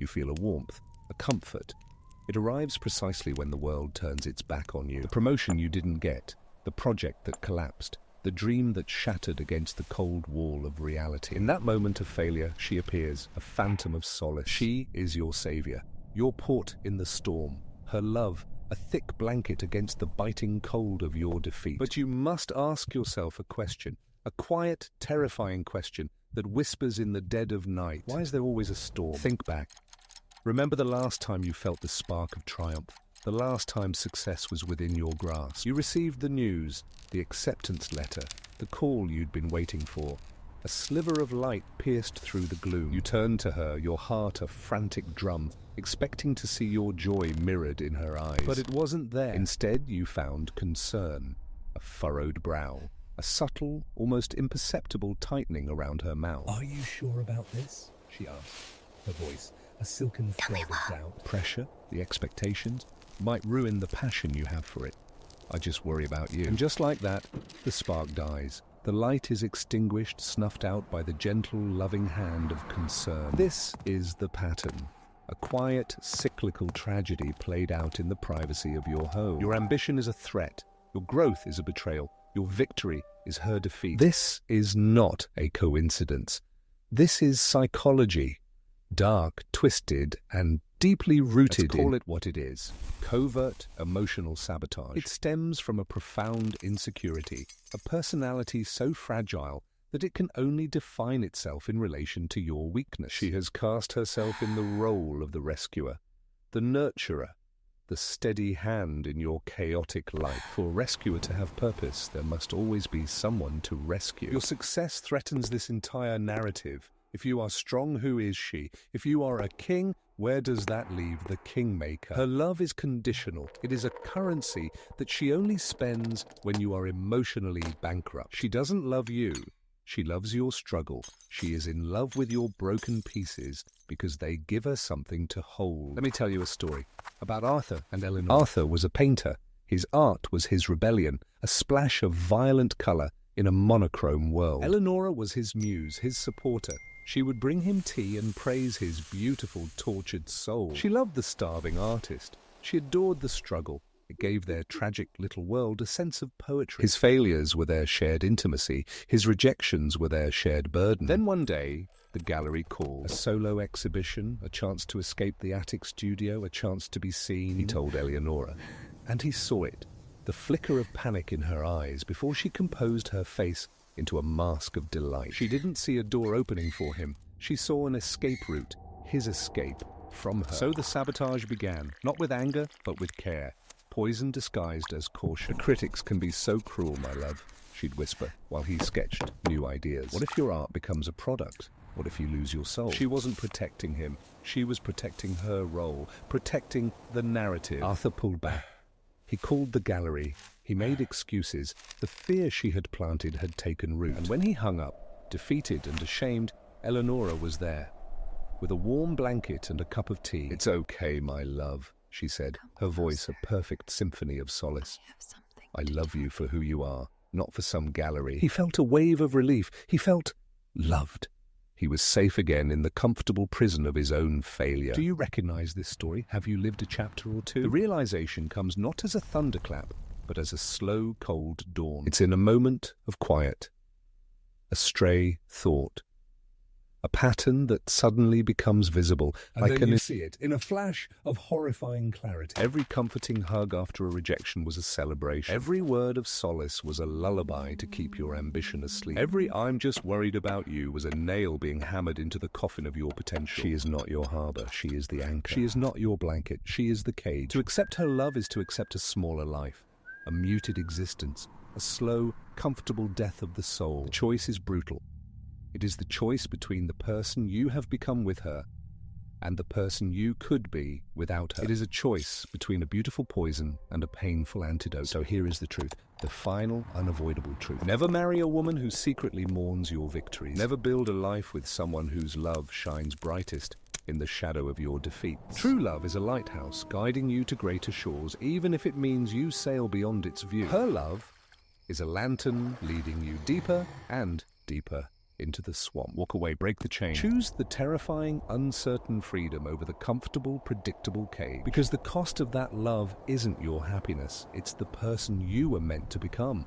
You feel a warmth, a comfort. It arrives precisely when the world turns its back on you. The promotion you didn't get, the project that collapsed, the dream that shattered against the cold wall of reality. In that moment of failure, she appears, a phantom of solace. She is your savior, your port in the storm, her love, a thick blanket against the biting cold of your defeat. But you must ask yourself a question, a quiet, terrifying question that whispers in the dead of night. Why is there always a storm? Think back. Remember the last time you felt the spark of triumph, the last time success was within your grasp. You received the news, the acceptance letter, the call you'd been waiting for. A sliver of light pierced through the gloom. You turned to her, your heart a frantic drum, expecting to see your joy mirrored in her eyes. But it wasn't there. Instead, you found concern, a furrowed brow, a subtle, almost imperceptible tightening around her mouth. "Are you sure about this?" she asked, her voice a silken thread of doubt. Pressure, the expectations, might ruin the passion you have for it. I just worry about you. And just like that, the spark dies. The light is extinguished, snuffed out by the gentle, loving hand of concern. This is the pattern. A quiet, cyclical tragedy played out in the privacy of your home. Your ambition is a threat. Your growth is a betrayal. Your victory is her defeat. This is not a coincidence. This is psychology. Dark, twisted, and deeply rooted. Let's call it what it is. Covert emotional sabotage. It stems from a profound insecurity, a personality so fragile that it can only define itself in relation to your weakness. She has cast herself in the role of the rescuer, the nurturer, the steady hand in your chaotic life. For a rescuer to have purpose, there must always be someone to rescue. Your success threatens this entire narrative. If you are strong, who is she? If you are a king, where does that leave the kingmaker? Her love is conditional. It is a currency that she only spends when you are emotionally bankrupt. She doesn't love you. She loves your struggle. She is in love with your broken pieces because they give her something to hold. Let me tell you a story about Arthur and Eleanor. Arthur was a painter. His art was his rebellion, a splash of violent color in a monochrome world. Eleanor was his muse, his supporter. She would bring him tea and praise his beautiful, tortured soul. She loved the starving artist. She adored the struggle. It gave their tragic little world a sense of poetry. His failures were their shared intimacy. His rejections were their shared burden. Then one day, the gallery called. A solo exhibition, a chance to escape the attic studio, a chance to be seen, he told Eleonora. And he saw it, the flicker of panic in her eyes before she composed her face into a mask of delight. She didn't see a door opening for him. She saw an escape route, his escape from her. So the sabotage began, not with anger, but with care. Poison disguised as caution. The critics can be so cruel, my love, she'd whisper, while he sketched new ideas. What if your art becomes a product? What if you lose your soul? She wasn't protecting him. She was protecting her role, protecting the narrative. Arthur pulled back. He called the gallery. He made excuses. The fear she had planted had taken root. And when he hung up, defeated and ashamed, Eleonora was there, with a warm blanket and a cup of tea. "It's okay, my love," she said, her voice a perfect symphony of solace. "I love you for who you are, not for some gallery." He felt a wave of relief. He felt loved. He was safe again in the comfortable prison of his own failure. Do you recognize this story? Have you lived a chapter or two? The realization comes not as a thunderclap, but as a slow, cold dawn. It's in a moment of quiet, a stray thought, a pattern that suddenly becomes visible. And then you see it in a flash of horrifying clarity. Every comforting hug after a rejection was a celebration. Every word of solace was a lullaby to keep your ambition asleep. Every "I'm just worried about you" was a nail being hammered into the coffin of your potential. She is not your harbor. She is the anchor. She is not your blanket. She is the cage. To accept her love is to accept a smaller life, a muted existence, a slow, comfortable death of the soul. The choice is brutal. It is the choice between the person you have become with her and the person you could be without her. It is a choice between a beautiful poison and a painful antidote. So here is the truth, the final, unavoidable truth. Never marry a woman who secretly mourns your victories. Never build a life with someone whose love shines brightest in the shadow of your defeat. True love is a lighthouse guiding you to greater shores, even if it means you sail beyond its view. Her love is a lantern leading you deeper and deeper into the swamp. Walk away, break the chain. Choose the terrifying, uncertain freedom over the comfortable, predictable cage. Because the cost of that love isn't your happiness, it's the person you were meant to become.